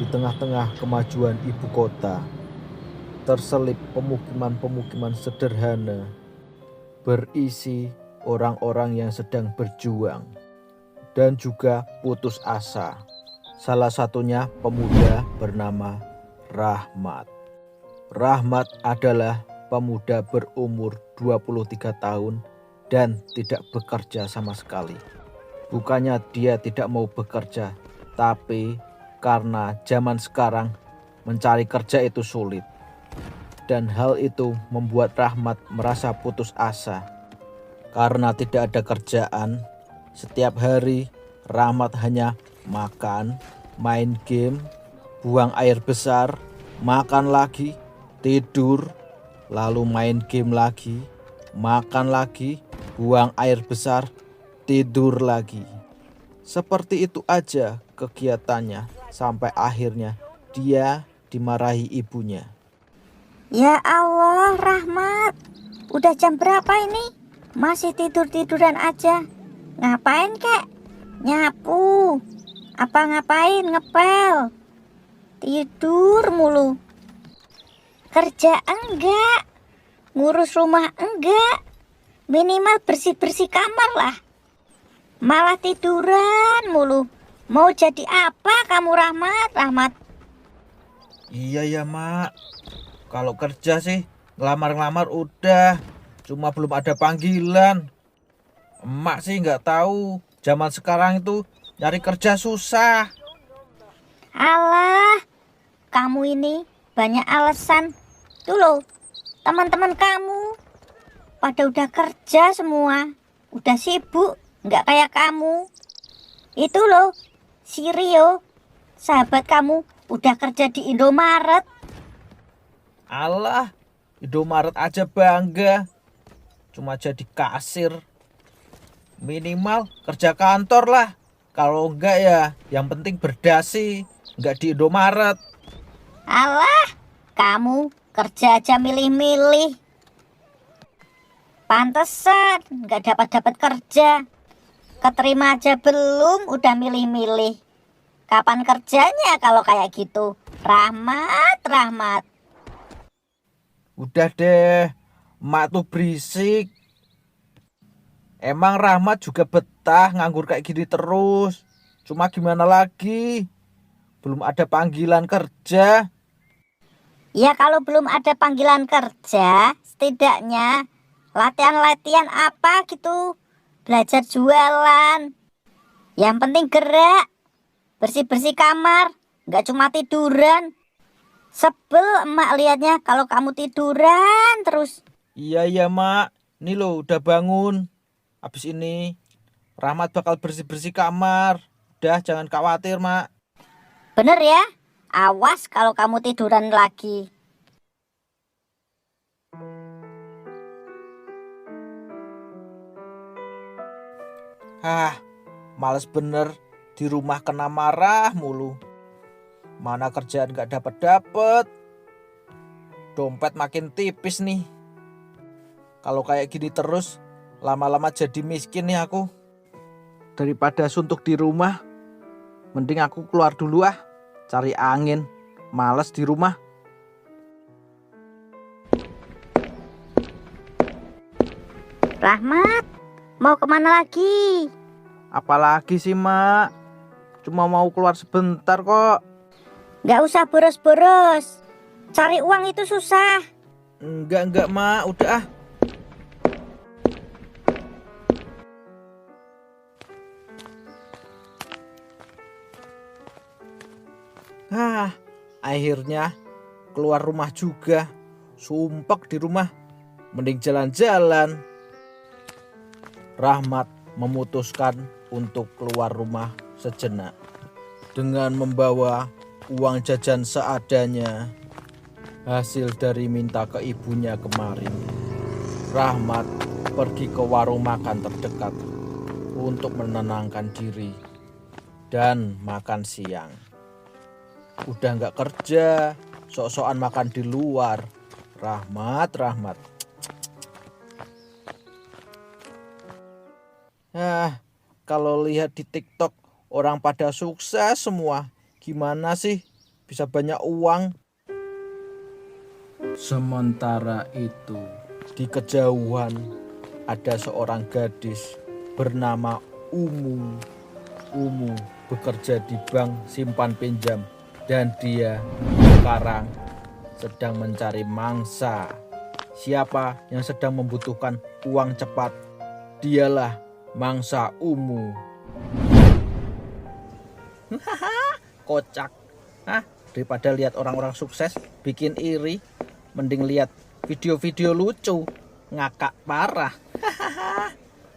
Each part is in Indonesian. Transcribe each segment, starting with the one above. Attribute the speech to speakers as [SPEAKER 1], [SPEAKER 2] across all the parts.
[SPEAKER 1] Di tengah-tengah kemajuan ibu kota, terselip pemukiman-pemukiman sederhana berisi orang-orang yang sedang berjuang dan juga putus asa. Salah satunya pemuda bernama Rahmat. Rahmat adalah pemuda berumur 23 tahun dan tidak bekerja sama sekali. Bukannya dia tidak mau bekerja, tapi karena zaman sekarang mencari kerja itu sulit. Dan hal itu membuat Rahmat merasa putus asa. Karena tidak ada kerjaan, setiap hari Rahmat hanya makan, main game, buang air besar, makan lagi, tidur, lalu main game lagi, makan lagi, buang air besar, tidur lagi. Seperti itu aja kegiatannya sampai akhirnya dia dimarahi ibunya.
[SPEAKER 2] Ya Allah, Rahmat. Udah jam berapa ini? Masih tidur-tiduran aja. Ngapain kek? Nyapu. Apa ngapain? Ngepel. Tidur mulu. Kerja enggak. Ngurus rumah enggak. Minimal bersih-bersih kamar lah. Malah tiduran mulu. Mau jadi apa kamu, Rahmat?
[SPEAKER 1] Iya ya mak, kalau kerja sih ngelamar-ngelamar udah, cuma belum ada panggilan. Emak sih nggak tahu, zaman sekarang itu nyari kerja susah.
[SPEAKER 2] Alah, kamu ini banyak alasan. Tuh loh, teman-teman kamu pada udah kerja semua, udah sibuk, nggak kayak kamu. Itu loh, si Rio, sahabat kamu udah kerja di Indomaret.
[SPEAKER 1] Alah, Indomaret aja bangga, cuma jadi kasir. Minimal kerja kantor lah, kalau enggak ya yang penting berdasi, enggak di Indomaret.
[SPEAKER 2] Alah, kamu kerja aja milih-milih. Pantesan nggak dapat kerja. Keterima aja belum, udah milih-milih. Kapan kerjanya kalau kayak gitu? Rahmat.
[SPEAKER 1] Udah deh, emak tuh berisik. Emang Rahmat juga betah nganggur kayak gini terus. Cuma gimana lagi? Belum ada panggilan kerja.
[SPEAKER 2] Ya kalau belum ada panggilan kerja, setidaknya latihan-latihan apa gitu. Belajar jualan. Yang penting gerak. Bersih-bersih kamar. Nggak cuma tiduran. Sebel emak liatnya kalau kamu tiduran terus.
[SPEAKER 1] Iya mak, ini loh udah bangun. Habis ini Rahmat bakal bersih-bersih kamar. Udah jangan khawatir mak.
[SPEAKER 2] Bener ya? Awas kalau kamu tiduran lagi.
[SPEAKER 1] Males bener di rumah kena marah mulu. Mana kerjaan gak dapet. Dompet makin tipis nih. Kalau kayak gini terus, lama-lama jadi miskin nih aku. Daripada suntuk di rumah, mending aku keluar dulu cari angin. Males di rumah.
[SPEAKER 2] Rahmat, mau kemana lagi?
[SPEAKER 1] Apalagi sih mak, cuma mau keluar sebentar kok.
[SPEAKER 2] Nggak usah boros-boros. Cari uang itu susah.
[SPEAKER 1] Enggak mak, udah akhirnya keluar rumah juga. Sumpek di rumah, mending jalan-jalan. Rahmat memutuskan untuk keluar rumah sejenak dengan membawa uang jajan seadanya, hasil dari minta ke ibunya kemarin. Rahmat pergi ke warung makan terdekat untuk menenangkan diri dan makan siang. Udah gak kerja, sok-sokan makan di luar. Rahmat. Kalau lihat di TikTok orang pada sukses semua. Gimana sih? bisa banyak uang. Sementara itu, di kejauhan ada seorang gadis bernama Umu. Umu bekerja di bank simpan pinjam dan dia sekarang sedang mencari mangsa. Siapa yang sedang membutuhkan uang cepat? Dialah mangsa Umu. Kocak. Daripada lihat orang-orang sukses bikin iri, mending lihat video-video lucu, ngakak parah.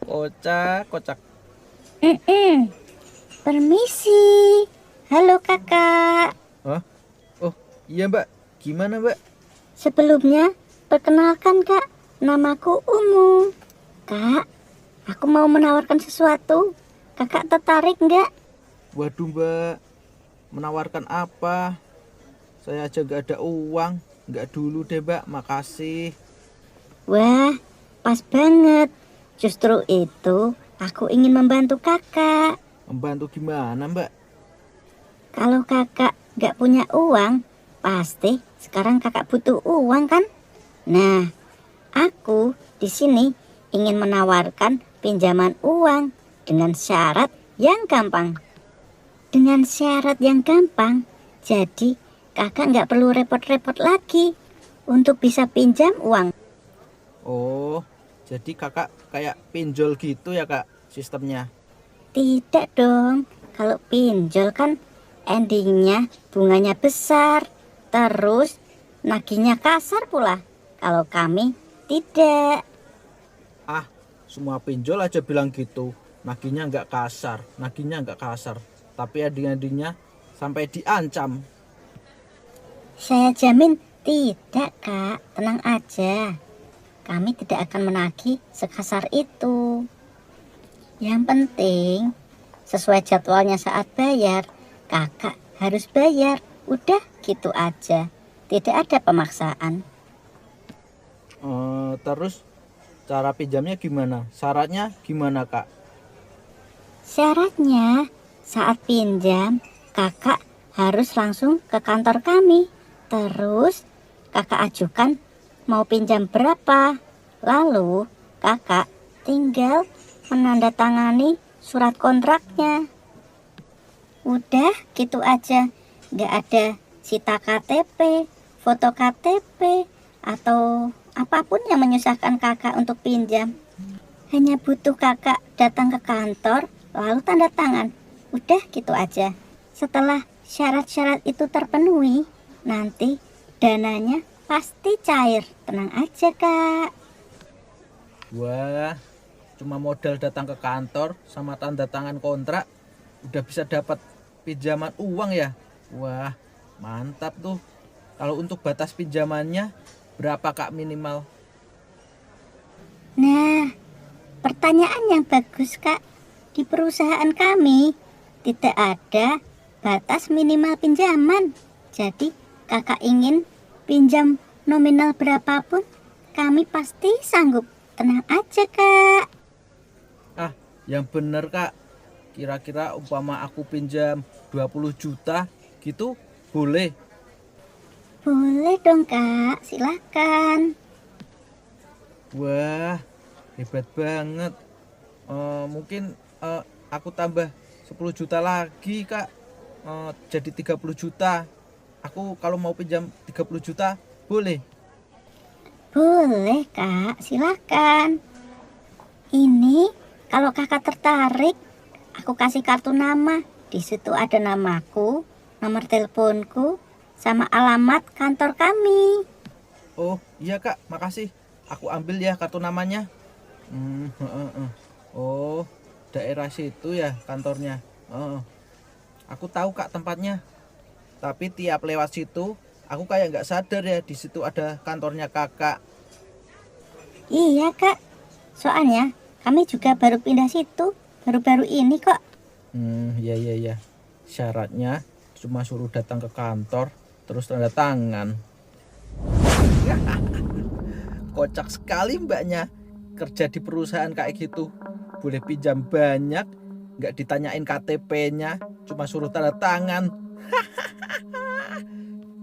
[SPEAKER 1] Kocak.
[SPEAKER 2] Permisi. Halo kakak.
[SPEAKER 1] Hah? Oh iya mbak, gimana mbak?
[SPEAKER 2] Sebelumnya, perkenalkan kak, namaku Umu. Kak, aku mau menawarkan sesuatu. Kakak tertarik nggak?
[SPEAKER 1] Waduh mbak, menawarkan apa? Saya aja gak ada uang. Nggak dulu deh mbak, makasih.
[SPEAKER 2] Wah, pas banget. Justru itu aku ingin membantu kakak.
[SPEAKER 1] Membantu gimana mbak?
[SPEAKER 2] Kalau kakak nggak punya uang, pasti sekarang kakak butuh uang kan? Nah, aku di sini ingin menawarkan pinjaman uang dengan syarat yang gampang. Dengan syarat yang gampang, jadi kakak nggak perlu repot-repot lagi untuk bisa pinjam uang.
[SPEAKER 1] Oh, jadi kakak kayak pinjol gitu ya kak sistemnya?
[SPEAKER 2] Tidak dong, kalau pinjol kan endingnya bunganya besar, terus nagihnya kasar pula. Kalau kami tidak.
[SPEAKER 1] Semua pinjol aja bilang gitu. Nagihnya nggak kasar. Tapi ending-endingnya sampai diancam.
[SPEAKER 2] Saya jamin tidak kak, tenang aja. Kami tidak akan menagih sekasar itu. Yang penting sesuai jadwalnya saat bayar, kakak harus bayar. Udah gitu aja, tidak ada pemaksaan.
[SPEAKER 1] Terus cara pinjamnya gimana? Syaratnya gimana kak?
[SPEAKER 2] Syaratnya saat pinjam, kakak harus langsung ke kantor kami. Terus kakak ajukan mau pinjam berapa. Lalu kakak tinggal menandatangani surat kontraknya. Udah gitu aja, nggak ada sita KTP, foto KTP, atau apapun yang menyusahkan kakak untuk pinjam. Hanya butuh kakak datang ke kantor, lalu tanda tangan. Udah gitu aja. Setelah syarat-syarat itu terpenuhi, nanti dananya pasti cair. Tenang aja kak.
[SPEAKER 1] Wah, cuma modal datang ke kantor sama tanda tangan kontrak udah bisa dapat pinjaman uang ya. Wah, mantap tuh. Kalau untuk batas pinjamannya berapa kak minimal?
[SPEAKER 2] Nah, pertanyaan yang bagus kak. Di perusahaan kami tidak ada batas minimal pinjaman. Jadi kakak ingin pinjam nominal berapapun, kami pasti sanggup. Tenang aja kak.
[SPEAKER 1] Yang bener kak. Kira-kira umpama aku pinjam 20 juta gitu boleh?
[SPEAKER 2] Boleh dong kak, silakan.
[SPEAKER 1] Wah, hebat banget. Mungkin aku tambah 10 juta lagi kak. Jadi 30 juta. Aku kalau mau pinjam 30 juta boleh?
[SPEAKER 2] Boleh kak, silakan. Ini kalau kakak tertarik, aku kasih kartu nama. Di situ ada namaku, nomor teleponku, sama alamat kantor kami.
[SPEAKER 1] Oh iya kak, makasih. Aku ambil ya kartu namanya. Oh, daerah situ ya kantornya. Aku tahu kak tempatnya. Tapi tiap lewat situ, aku kayak nggak sadar ya di situ ada kantornya kakak.
[SPEAKER 2] Iya kak, soalnya kami juga baru pindah situ, baru-baru ini kok.
[SPEAKER 1] Iya. Syaratnya cuma suruh datang ke kantor, terus tanda tangan. Kocak sekali mbaknya. Kerja di perusahaan kayak gitu. Boleh pinjam banyak, nggak ditanyain KTP-nya, cuma suruh tanda tangan.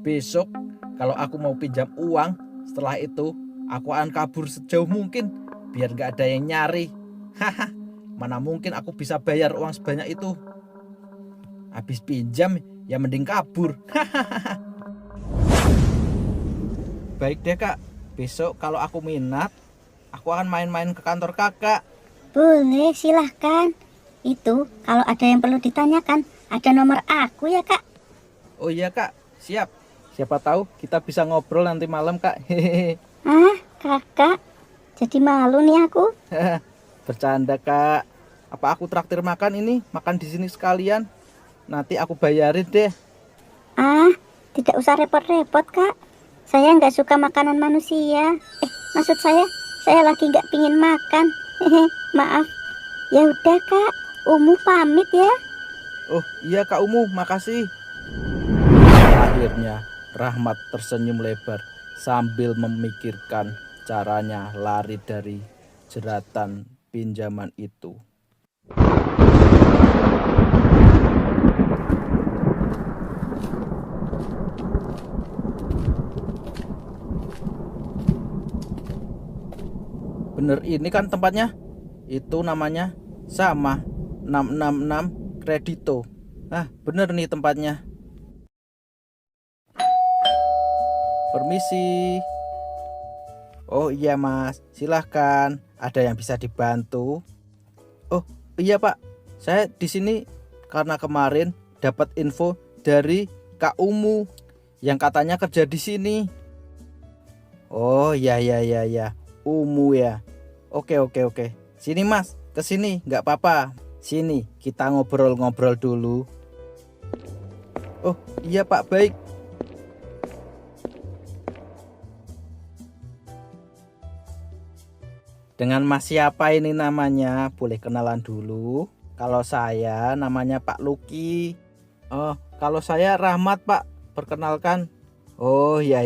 [SPEAKER 1] Besok kalau aku mau pinjam uang, setelah itu aku akan kabur sejauh mungkin biar gak ada yang nyari. Haha, mana mungkin aku bisa bayar uang sebanyak itu. Habis pinjam ya mending kabur. Baik deh kak, besok kalau aku minat, aku akan main-main ke kantor kakak.
[SPEAKER 2] Boleh, silahkan. Itu kalau ada yang perlu ditanyakan, ada nomor aku ya kak.
[SPEAKER 1] Oh iya kak, siap. Siapa tahu kita bisa ngobrol nanti malam kak. Hehehe.
[SPEAKER 2] Ah, kakak, jadi malu nih aku.
[SPEAKER 1] Bercanda kak. Apa aku traktir makan ini? Makan di sini sekalian. Nanti aku bayarin deh.
[SPEAKER 2] Ah, tidak usah repot-repot kak. Saya nggak suka makanan manusia. Maksud saya lagi nggak pingin makan. Hehe, maaf. Ya udah kak, Umu pamit ya.
[SPEAKER 1] Oh iya kak Umu, makasih. Akhirnya Rahmat tersenyum lebar sambil memikirkan caranya lari dari jeratan pinjaman itu. Bener ini kan tempatnya? Itu namanya sama 666 Kredito. Ah, bener nih tempatnya. Permisi. Oh iya mas, silahkan. Ada yang bisa dibantu? Oh iya pak, saya di sini karena kemarin dapat info dari Kak Umu yang katanya kerja di sini. Oh ya, Umu ya. Oke. Sini mas, ke sini, nggak apa-apa. Sini kita ngobrol-ngobrol dulu. Oh iya pak, baik. Dengan mas siapa ini namanya? Boleh kenalan dulu. Kalau saya namanya Pak Luki. Oh, kalau saya Rahmat pak. Perkenalkan. Oh ya.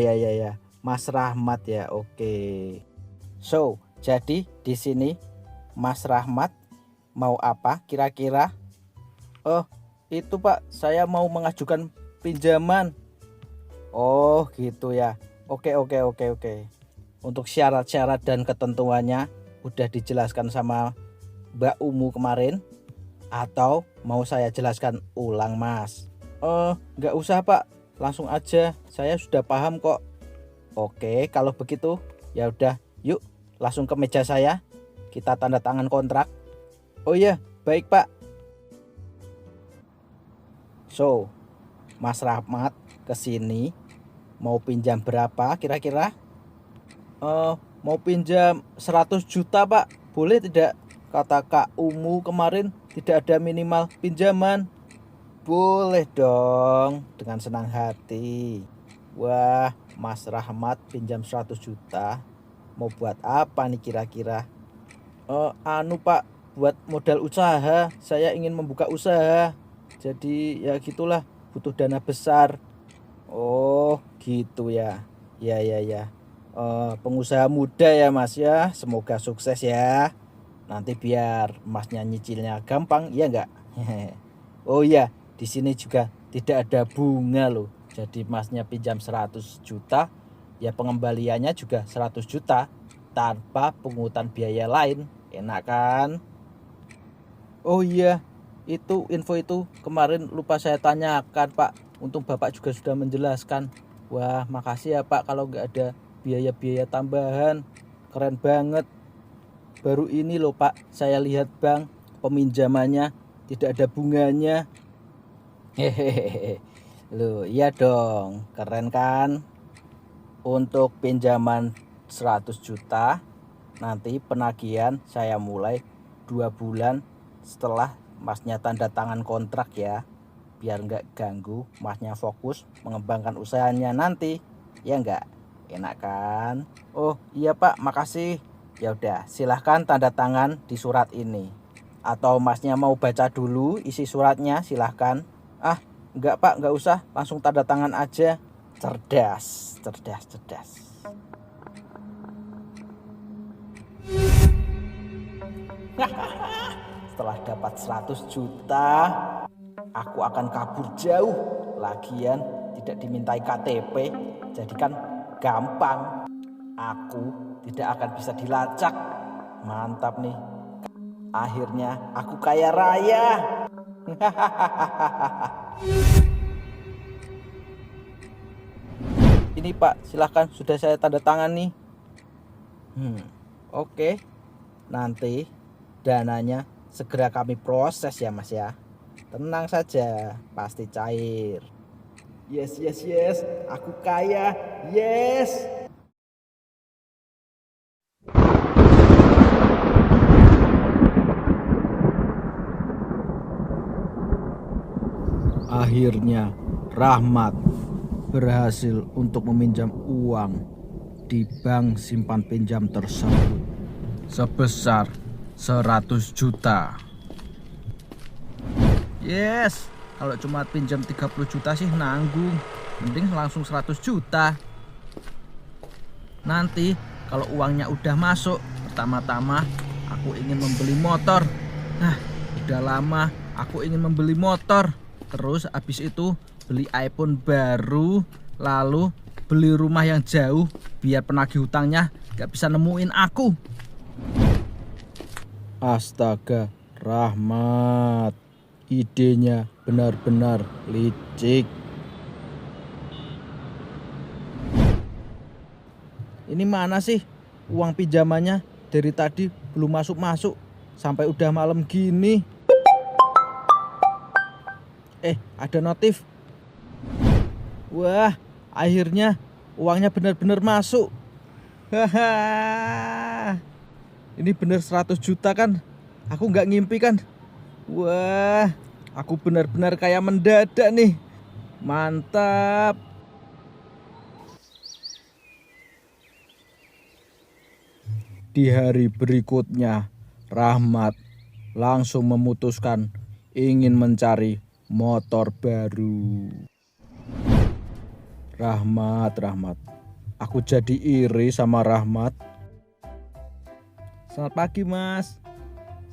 [SPEAKER 1] Mas Rahmat ya, oke. So, jadi di sini Mas Rahmat mau apa kira-kira? Oh, itu Pak, saya mau mengajukan pinjaman. Oh, gitu ya. Oke. Untuk syarat-syarat dan ketentuannya udah dijelaskan sama Mbak Umu kemarin, atau mau saya jelaskan ulang Mas? Oh, nggak usah Pak, langsung aja. Saya sudah paham kok. Oke, kalau begitu ya udah, yuk langsung ke meja saya. Kita tanda tangan kontrak. Oh iya, baik Pak. So, Mas Rahmat kesini mau pinjam berapa kira-kira? Mau pinjam 100 juta Pak. Boleh tidak? Kata Kak Umu kemarin tidak ada minimal pinjaman. Boleh dong, dengan senang hati. Wah, Mas Rahmat pinjam 100 juta. Mau buat apa nih kira-kira? Pak, buat modal usaha. Saya ingin membuka usaha. Jadi ya gitulah, butuh dana besar. Oh, gitu ya. Ya. Pengusaha muda ya Mas ya. Semoga sukses ya. Nanti biar Masnya nyicilnya gampang, ya enggak? Oh iya, di sini juga tidak ada bunga loh. Jadi Masnya pinjam 100 juta, ya pengembaliannya juga 100 juta tanpa pungutan biaya lain. Enak kan? Oh iya, info itu kemarin lupa saya tanyakan Pak. Untung Bapak juga sudah menjelaskan. Wah, makasih ya Pak, kalau nggak ada biaya-biaya tambahan. Keren banget. Baru ini loh Pak, saya lihat bank peminjamannya tidak ada bunganya. Hehehe. Loh, iya dong, keren kan? Untuk pinjaman 100 juta, nanti penagihan saya mulai 2 bulan setelah Masnya tanda tangan kontrak ya. Biar nggak ganggu Masnya fokus mengembangkan usahanya nanti. Ya nggak? Enak kan? Oh iya Pak, makasih. Ya udah, silahkan tanda tangan di surat ini. Atau Masnya mau baca dulu isi suratnya, silahkan. Ah, enggak Pak, enggak usah, langsung tanda tangan aja. Cerdas. Setelah dapat 100 juta, aku akan kabur jauh. Lagian tidak dimintai KTP, jadi kan gampang. Aku tidak akan bisa dilacak. Mantap nih. Akhirnya aku kaya raya. Ini Pak, silahkan sudah saya tanda tangan nih. Oke. Nanti dananya segera kami proses ya Mas ya. Tenang saja, pasti cair. Yes, yes, yes. Aku kaya. Yes. Akhirnya Rahmat berhasil untuk meminjam uang di bank simpan pinjam tersebut sebesar 100 juta. Yes, kalau cuma pinjam 30 juta sih nanggung, mending langsung 100 juta. Nanti kalau uangnya udah masuk, pertama-tama aku ingin membeli motor. Nah, udah lama aku ingin membeli motor. Terus habis itu beli iPhone baru, lalu beli rumah yang jauh biar penagih hutangnya gak bisa nemuin aku. Astaga, Rahmat, idenya benar-benar licik. Ini mana sih uang pinjamannya? Dari tadi belum masuk-masuk sampai udah malam gini. Ada notif. Wah, akhirnya uangnya benar-benar masuk. Haha. Ini bener 100 juta kan? Aku nggak ngimpi kan? Wah, aku benar-benar kayak mendadak nih. Mantap. Di hari berikutnya, Rahmat langsung memutuskan ingin mencari motor baru. Rahmat, aku jadi iri sama Rahmat. Selamat pagi Mas,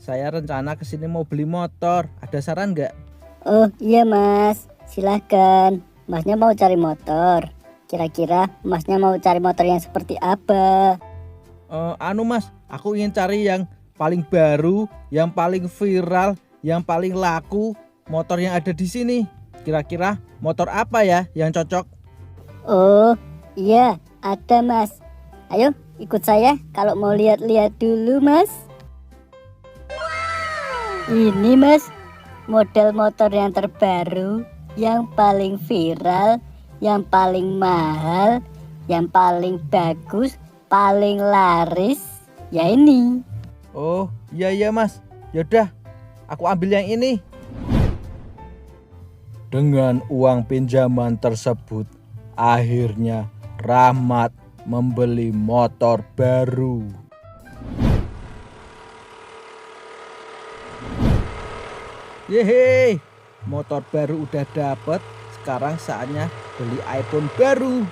[SPEAKER 1] saya rencana kesini mau beli motor, ada saran nggak?
[SPEAKER 2] Oh iya Mas, silahkan. Masnya mau cari motor. Kira-kira Masnya mau cari motor yang seperti apa?
[SPEAKER 1] Mas, aku ingin cari yang paling baru, yang paling viral, yang paling laku. Motor yang ada di sini, kira-kira motor apa ya yang cocok?
[SPEAKER 2] Oh iya, ada Mas. Ayo ikut saya kalau mau lihat-lihat dulu Mas. Ini Mas, model motor yang terbaru, yang paling viral, yang paling mahal, yang paling bagus, paling laris. Ya ini.
[SPEAKER 1] Oh iya Mas, yaudah aku ambil yang ini. Dengan uang pinjaman tersebut, akhirnya Rahmat membeli motor baru. Yeay, motor baru udah dapet. Sekarang saatnya beli iPhone baru.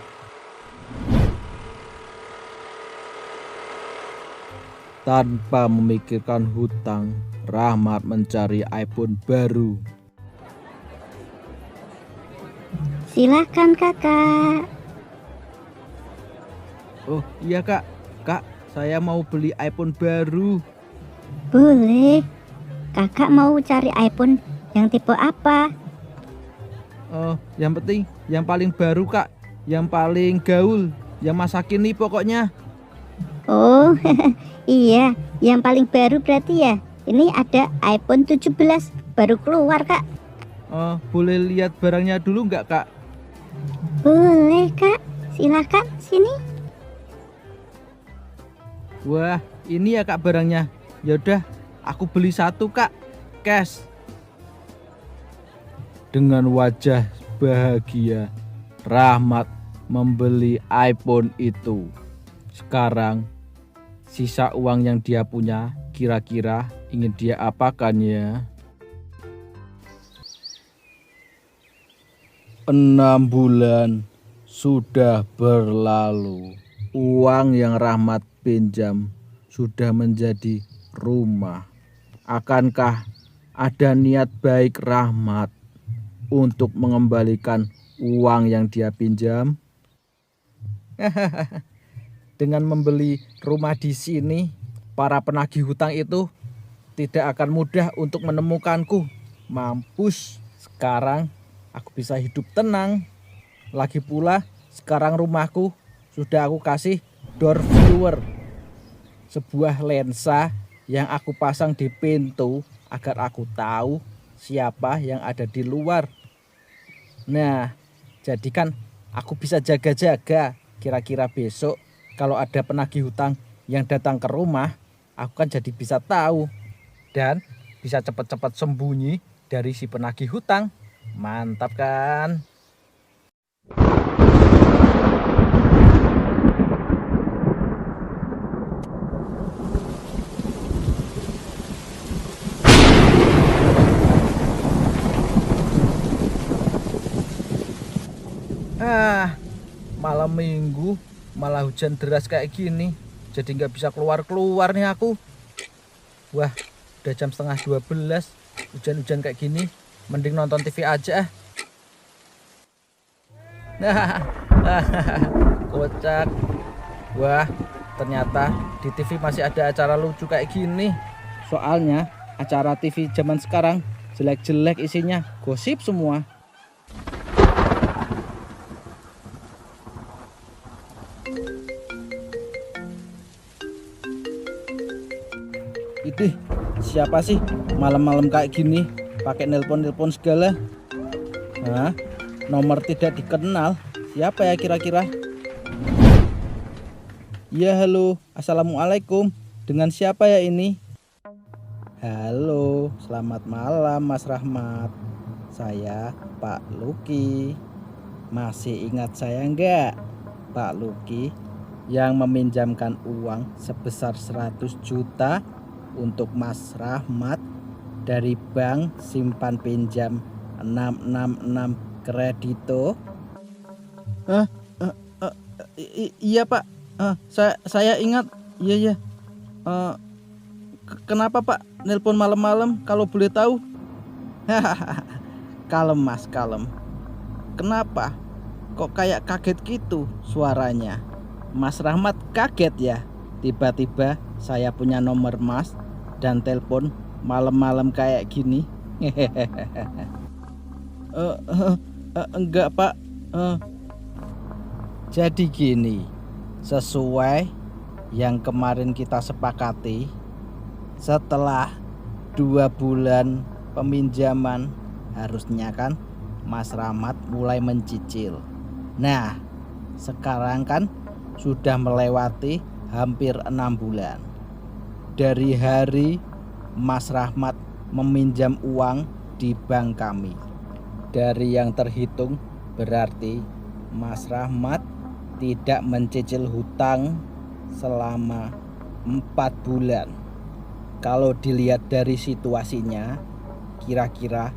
[SPEAKER 1] Tanpa memikirkan hutang, Rahmat mencari iPhone baru.
[SPEAKER 2] Silahkan kakak.
[SPEAKER 1] Oh iya kak, saya mau beli iPhone baru.
[SPEAKER 2] Boleh. Kakak mau cari iPhone yang tipe apa?
[SPEAKER 1] Yang penting yang paling baru kak, yang paling gaul, yang masa kini pokoknya.
[SPEAKER 2] Oh iya, yang paling baru berarti ya. Ini ada iPhone 17 baru keluar kak.
[SPEAKER 1] Boleh lihat barangnya dulu nggak kak?
[SPEAKER 2] Boleh kak, silahkan sini.
[SPEAKER 1] Wah, ini ya kak barangnya. Yaudah, aku beli satu kak, cash. Dengan wajah bahagia, Rahmat membeli iPhone itu. Sekarang, sisa uang yang dia punya kira-kira ingin dia apakan ya? 6 bulan sudah berlalu. Uang yang Rahmat pinjam sudah menjadi rumah. Akankah ada niat baik Rahmat untuk mengembalikan uang yang dia pinjam. Dengan membeli rumah di sini, para penagih hutang itu tidak akan mudah untuk menemukanku. Mampus, sekarang aku bisa hidup tenang. Lagi pula sekarang rumahku sudah aku kasih door viewer, sebuah lensa yang aku pasang di pintu agar aku tahu siapa yang ada di luar. Nah, jadi kan aku bisa jaga-jaga. Kira-kira besok kalau ada penagih hutang yang datang ke rumah, aku kan jadi bisa tahu dan bisa cepat-cepat sembunyi dari si penagih hutang. Mantap kan? Malam minggu malah hujan deras kayak gini, jadi nggak bisa keluar-keluar nih aku. Wah, udah jam setengah 12, hujan-hujan kayak gini, mending nonton TV aja. Kocak. Wah, ternyata di TV masih ada acara lucu kayak gini. Soalnya acara TV zaman sekarang jelek-jelek isinya, gosip semua. Idih, siapa sih malam-malam kayak gini pakai nelpon-nelpon segala? Hah? Nomor tidak dikenal. Siapa ya kira-kira? Ya, halo. Assalamualaikum. Dengan siapa ya ini? Halo, selamat malam Mas Rahmat. Saya Pak Luki. Masih ingat saya enggak? Pak Luki yang meminjamkan uang sebesar 100 juta untuk Mas Rahmat dari Bank Simpan Pinjam 666 Kredito. Iya Pak, saya ingat. Iya. Kenapa Pak nelpon malam-malam kalau boleh tahu? Kalem Mas, kalem. Kenapa kok kayak kaget gitu suaranya? Mas Rahmat kaget ya? Tiba-tiba saya punya nomor Mas dan telepon malam-malam kayak gini. Enggak Pak. Jadi gini, sesuai yang kemarin kita sepakati, setelah 2 bulan peminjaman harusnya kan Mas Rahmat mulai mencicil. Nah, sekarang kan sudah melewati hampir 6 bulan dari hari Mas Rahmat meminjam uang di bank kami. Dari yang terhitung berarti Mas Rahmat tidak mencicil hutang selama 4 bulan. Kalau dilihat dari situasinya, kira-kira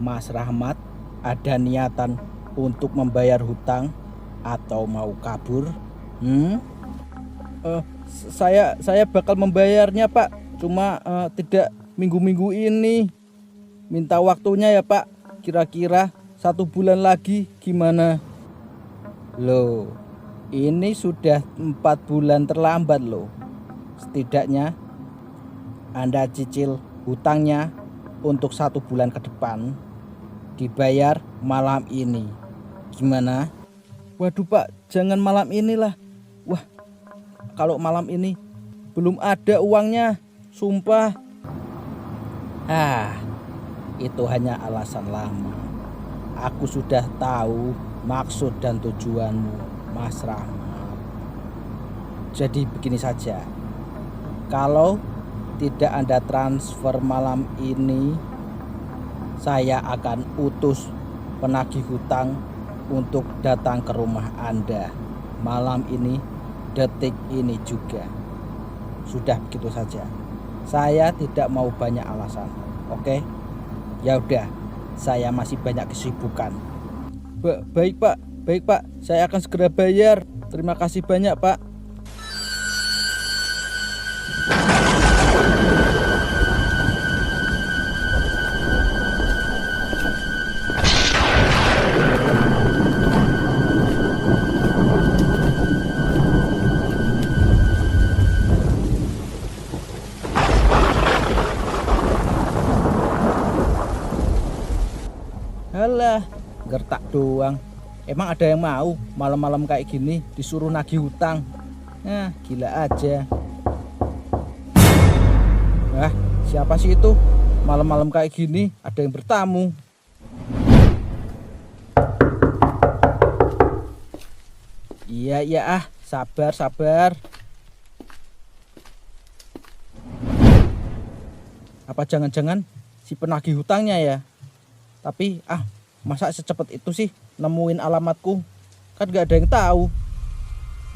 [SPEAKER 1] Mas Rahmat ada niatan untuk membayar hutang atau mau kabur? Saya bakal membayarnya Pak, cuma tidak minggu-minggu ini. Minta waktunya ya Pak, kira-kira 1 bulan lagi gimana? Loh, ini sudah 4 bulan terlambat loh. Setidaknya Anda cicil hutangnya untuk 1 bulan ke depan, dibayar malam ini. Gimana? Waduh Pak, jangan malam inilah. Wah, kalau malam ini belum ada uangnya, sumpah. Itu hanya alasan lama. Aku sudah tahu maksud dan tujuanmu, Mas Rahmat. Jadi begini saja, kalau tidak Anda transfer malam ini, saya akan utus penagih hutang untuk datang ke rumah Anda malam ini, detik ini juga. Sudah begitu saja. Saya tidak mau banyak alasan. Oke? Ya udah, saya masih banyak kesibukan. Baik Pak, saya akan segera bayar. Terima kasih banyak Pak. Halah, gertak doang. Emang ada yang mau malam-malam kayak gini disuruh nagih hutang? Nah, gila aja. Siapa sih itu? Malam-malam kayak gini ada yang bertamu. Iya, sabar. Apa jangan-jangan si penagih hutangnya ya? Tapi masa secepat itu sih nemuin alamatku? Kan gak ada yang tahu.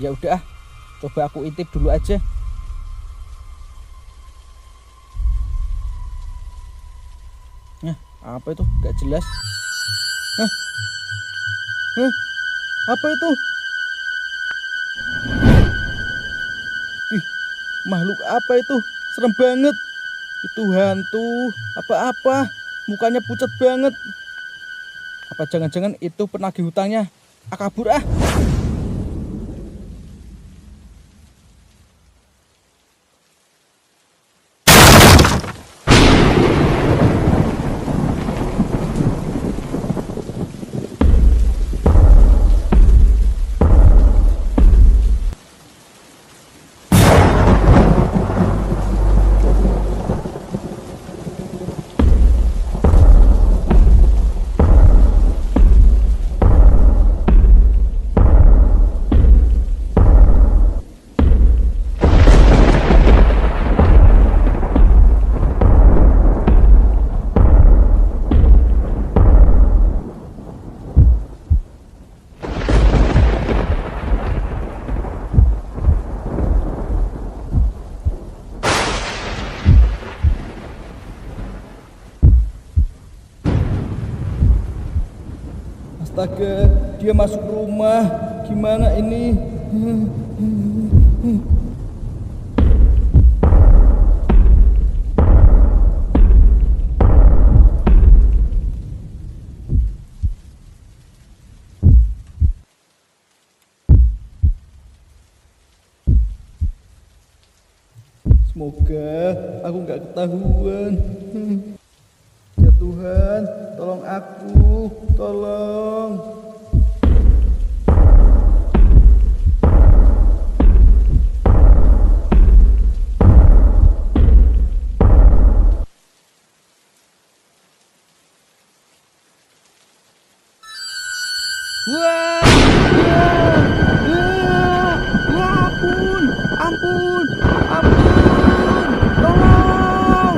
[SPEAKER 1] Ya udah, coba aku intip dulu aja. Apa itu? Gak jelas. Apa itu? Makhluk apa itu? Serem banget. Itu hantu. Apa-apa? Mukanya pucat banget. Apa jangan-jangan itu penagih hutangnya? Kabur ah. Astaga, dia masuk rumah. Gimana ini? Semoga aku nggak ketahuan. Ya Tuhan, tolong aku, tolong. Wah, ampun, tolong.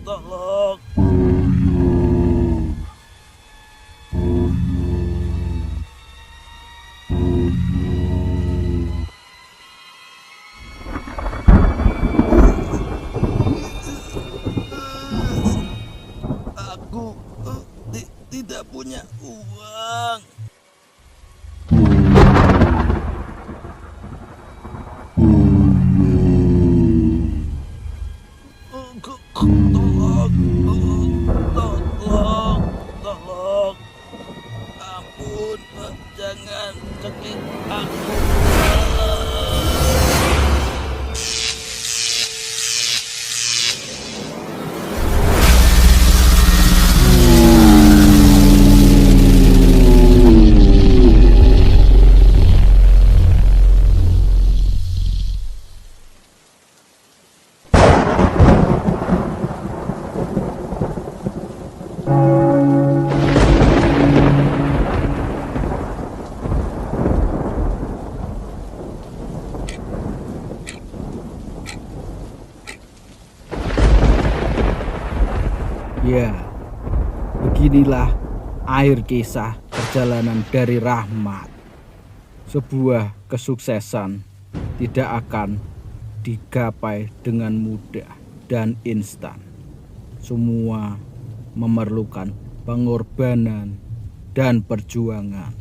[SPEAKER 1] Tolong. Aku tidak punya uang. Tolong. Ampun, jangan cekik aku. Ya, beginilah akhir kisah perjalanan dari Rahmat. Sebuah kesuksesan tidak akan digapai dengan mudah dan instan. Semua memerlukan pengorbanan dan perjuangan.